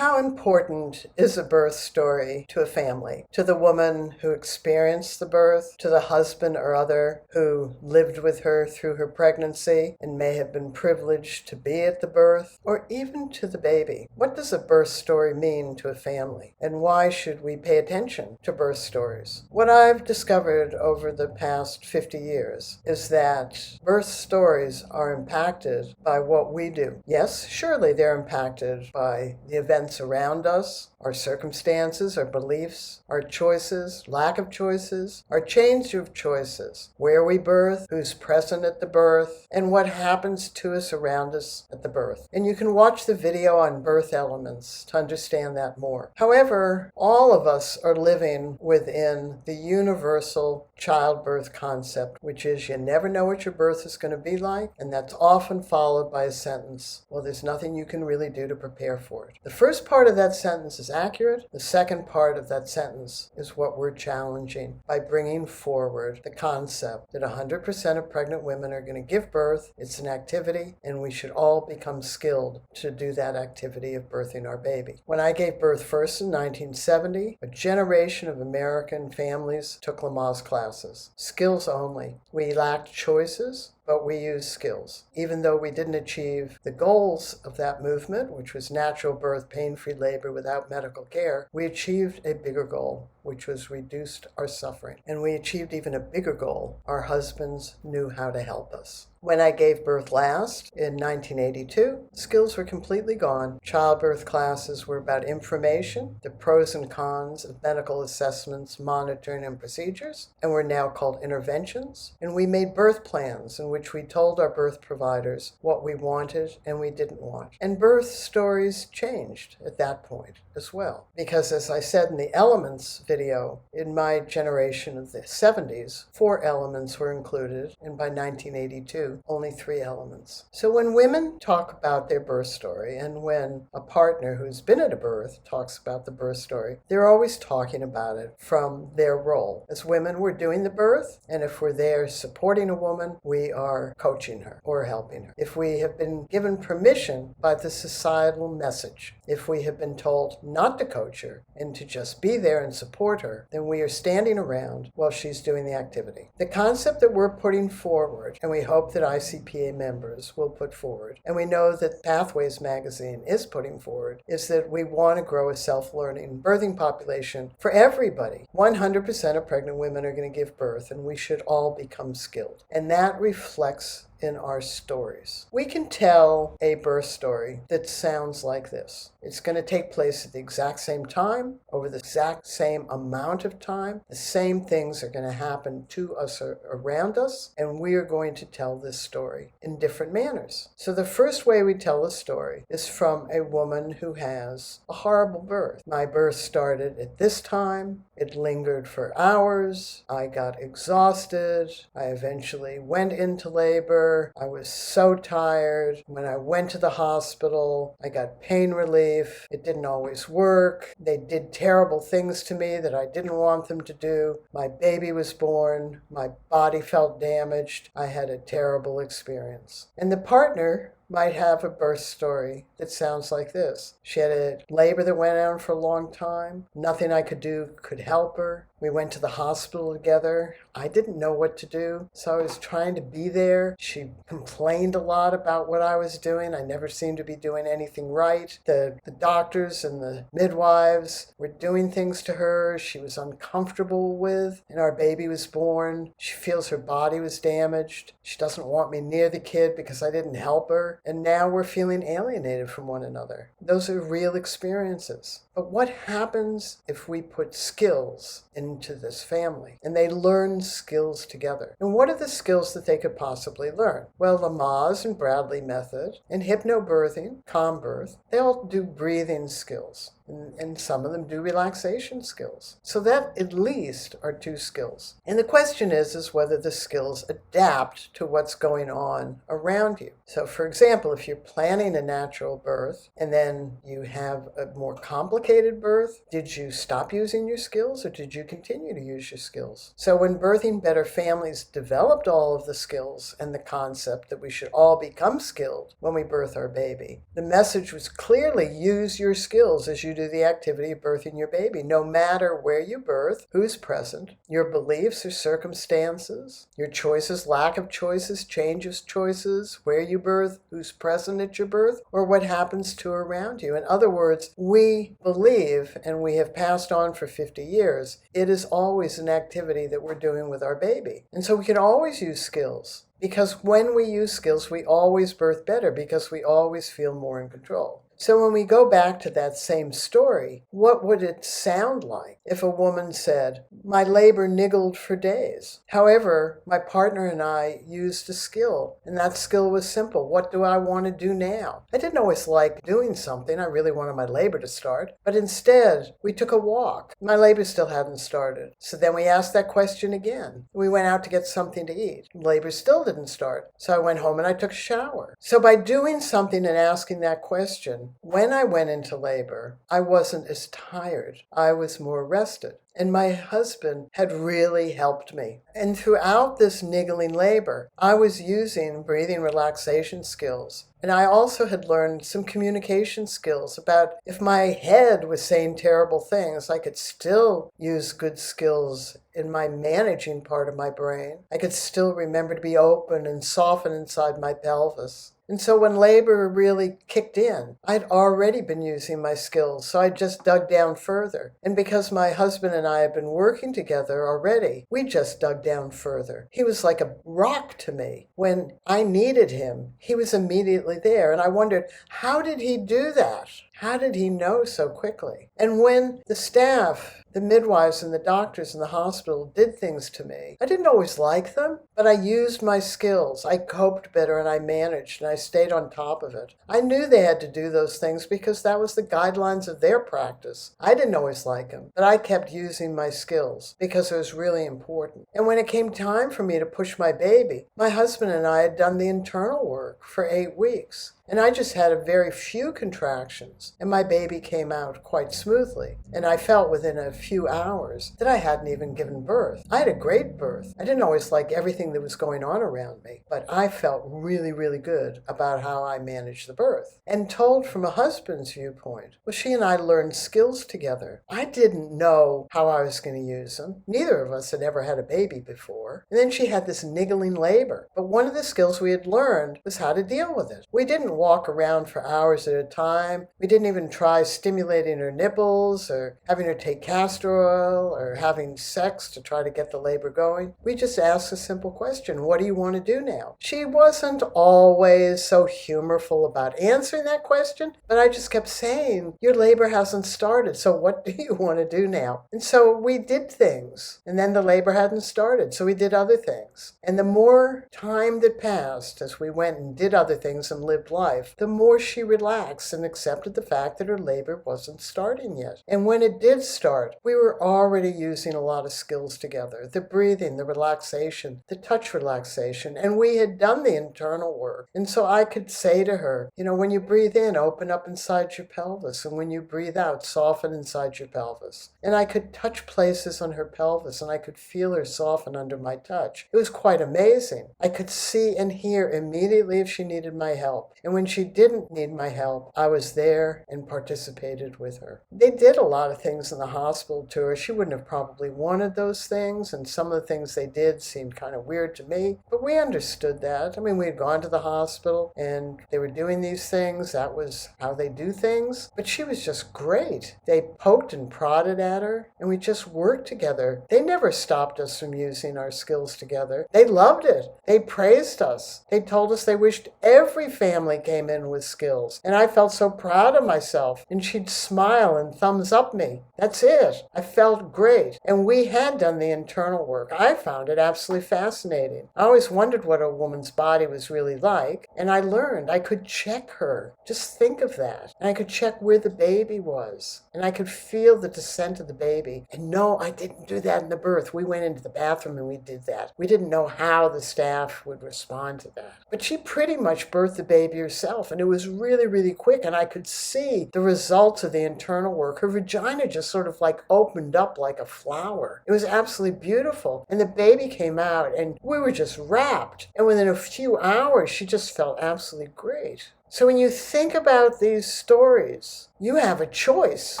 How important is a birth story to a family? To the woman who experienced the birth, to the husband or other who lived with her through her pregnancy and may have been privileged to be at the birth, or even to the baby? What does a birth story mean to a family? And why should we pay attention to birth stories? What I've discovered over the past 50 years is that birth stories are impacted by what we do. Yes, surely they're impacted by the events around us, our circumstances, our beliefs, our choices, lack of choices, our change of choices, where we birth, who's present at the birth, and what happens to us around us at the birth. And you can watch the video on birth elements to understand that more. However, all of us are living within the universal childbirth concept, which is you never know what your birth is going to be like, and that's often followed by a sentence, well, there's nothing you can really do to prepare for it. The first part of that sentence is accurate. The second part of that sentence is what we're challenging by bringing forward the concept that 100% of pregnant women are going to give birth. It's an activity, and we should all become skilled to do that activity of birthing our baby. When I gave birth first in 1970, a generation of American families took Lamaze classes. Skills only. We lacked choices, but we used skills. Even though we didn't achieve the goals of that movement, which was natural birth, pain-free labor without medical care, we achieved a bigger goal, which was reduced our suffering. And we achieved even a bigger goal. Our husbands knew how to help us. When I gave birth last, in 1982, skills were completely gone. Childbirth classes were about information, the pros and cons of medical assessments, monitoring, and procedures, and were now called interventions. And we made birth plans in which we told our birth providers what we wanted and we didn't want. And birth stories changed at that point as well. Because as I said in the Elements video, in my generation of the 70s, 4 elements were included, and by 1982, only 3 elements. So when women talk about their birth story, and when a partner who's been at a birth talks about the birth story, they're always talking about it from their role. As women, we're doing the birth, and if we're there supporting a woman, we are coaching her or helping her. If we have been given permission by the societal message, if we have been told not to coach her and to just be there and support her, then we are standing around while she's doing the activity. The concept that we're putting forward, and we hope that ICPA members will put forward, and we know that Pathways magazine is putting forward, is that we want to grow a self-learning birthing population for everybody. 100% of pregnant women are going to give birth, and we should all become skilled. And that reflects in our stories. We can tell a birth story that sounds like this. It's going to take place at the exact same time, over the exact same amount of time. The same things are going to happen to us or around us, and we are going to tell this story in different manners. So the first way we tell a story is from a woman who has a horrible birth. My birth started at this time. It lingered for hours. I got exhausted. I eventually went into labor. I was so tired. When I went to the hospital, I got pain relief. It didn't always work. They did terrible things to me that I didn't want them to do. My baby was born. My body felt damaged. I had a terrible experience. And the partner might have a birth story that sounds like this. She had a labor that went on for a long time. Nothing I could do could help her. We went to the hospital together. I didn't know what to do, so I was trying to be there. She complained a lot about what I was doing. I never seemed to be doing anything right. The doctors and the midwives were doing things to her she was uncomfortable with, and our baby was born. She feels her body was damaged. She doesn't want me near the kid because I didn't help her, and now we're feeling alienated from one another. Those are real experiences. But what happens if we put skills into this family and they learn skills together? And what are the skills that they could possibly learn? Well, Lamaze and Bradley method and hypnobirthing, calm birth, they all do breathing skills. And some of them do relaxation skills. So that at least are 2 skills. And the question is whether the skills adapt to what's going on around you. So for example, if you're planning a natural birth and then you have a more complicated birth, did you stop using your skills or did you continue to use your skills? So when Birthing Better Families developed all of the skills and the concept that we should all become skilled when we birth our baby, the message was clearly use your skills as you do the activity of birthing your baby, no matter where you birth, who's present, your beliefs or circumstances, your choices, lack of choices, change of choices, where you birth, who's present at your birth, or what happens to around you. In other words, we believe, and we have passed on for 50 years, it is always an activity that we're doing with our baby. And so we can always use skills. Because when we use skills, we always birth better because we always feel more in control. So when we go back to that same story, what would it sound like if a woman said, my labor niggled for days. However, my partner and I used a skill, and that skill was simple. What do I want to do now? I didn't always like doing something. I really wanted my labor to start. But instead, we took a walk. My labor still hadn't started. So then we asked that question again. We went out to get something to eat. Labor still didn't start. So I went home and I took a shower. So by doing something and asking that question, when I went into labor, I wasn't as tired. I was more rested. And my husband had really helped me. And throughout this niggling labor, I was using breathing relaxation skills. And I also had learned some communication skills about if my head was saying terrible things, I could still use good skills in my managing part of my brain. I could still remember to be open and soften inside my pelvis. And so when labor really kicked in, I'd already been using my skills, so I just dug down further. And because my husband and I had been working together already, we just dug down further. He was like a rock to me. When I needed him, he was immediately there. And I wondered, how did he do that? How did he know so quickly? And when the staff, the midwives and the doctors in the hospital did things to me, I didn't always like them, but I used my skills. I coped better and I managed and I stayed on top of it. I knew they had to do those things because that was the guidelines of their practice. I didn't always like them, but I kept using my skills because it was really important. And when it came time for me to push my baby, my husband and I had done the internal work for 8 weeks. And I just had a very few contractions, and my baby came out quite smoothly. And I felt within a few hours that I hadn't even given birth. I had a great birth. I didn't always like everything that was going on around me, but I felt really, really good about how I managed the birth. And told from a husband's viewpoint, well, she and I learned skills together. I didn't know how I was going to use them. Neither of us had ever had a baby before. And then she had this niggling labor. But one of the skills we had learned was how to deal with it. We didn't walk around for hours at a time. We didn't even try stimulating her nipples or having her take castor oil or having sex to try to get the labor going. We just asked a simple question, what do you want to do now? She wasn't always so humorful about answering that question, but I just kept saying, your labor hasn't started, so what do you want to do now? And so we did things, and then the labor hadn't started, so we did other things. And the more time that passed as we went and did other things and lived life, the more she relaxed and accepted the fact that her labor wasn't starting yet. And when it did start, we were already using a lot of skills together. The breathing, the relaxation, the touch relaxation, and we had done the internal work. And so I could say to her, when you breathe in, open up inside your pelvis, and when you breathe out, soften inside your pelvis. And I could touch places on her pelvis, and I could feel her soften under my touch. It was quite amazing. I could see and hear immediately if she needed my help. And when she didn't need my help, I was there and participated with her. They did a lot of things in the hospital to her. She wouldn't have probably wanted those things, and some of the things they did seemed kind of weird to me, but we understood that. We had gone to the hospital and they were doing these things. That was how they do things. But she was just great. They poked and prodded at her, and we just worked together. They never stopped us from using our skills together. They loved it. They praised us. They told us they wished every family came in with skills. And I felt so proud of myself. And she'd smile and thumbs up me. That's it. I felt great. And we had done the internal work. I found it absolutely fascinating. I always wondered what a woman's body was really like. And I learned I could check her. Just think of that. And I could check where the baby was. And I could feel the descent of the baby. And no, I didn't do that in the birth. We went into the bathroom and we did that. We didn't know how the staff would respond to that. But she pretty much birthed the baby herself. And it was really, really quick. And I could see the results of the internal work. Her vagina just sort of like opened up like a flower. It was absolutely beautiful. And the baby came out and we were just wrapped. And within a few hours, she just felt absolutely great. So when you think about these stories, you have a choice.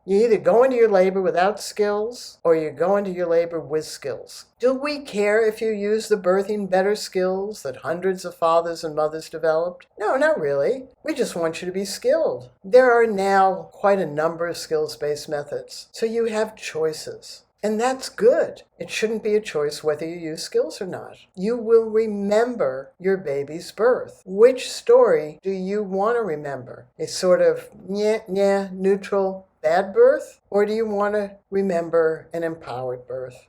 You either go into your labor without skills or you go into your labor with skills. Do we care if you use the birthing better skills that hundreds of fathers and mothers developed? No, not really. We just want you to be skilled. There are now quite a number of skills-based methods, so you have choices. And that's good. It shouldn't be a choice whether you use skills or not. You will remember your baby's birth. Which story do you want to remember? A sort of neutral bad birth? Or do you want to remember an empowered birth?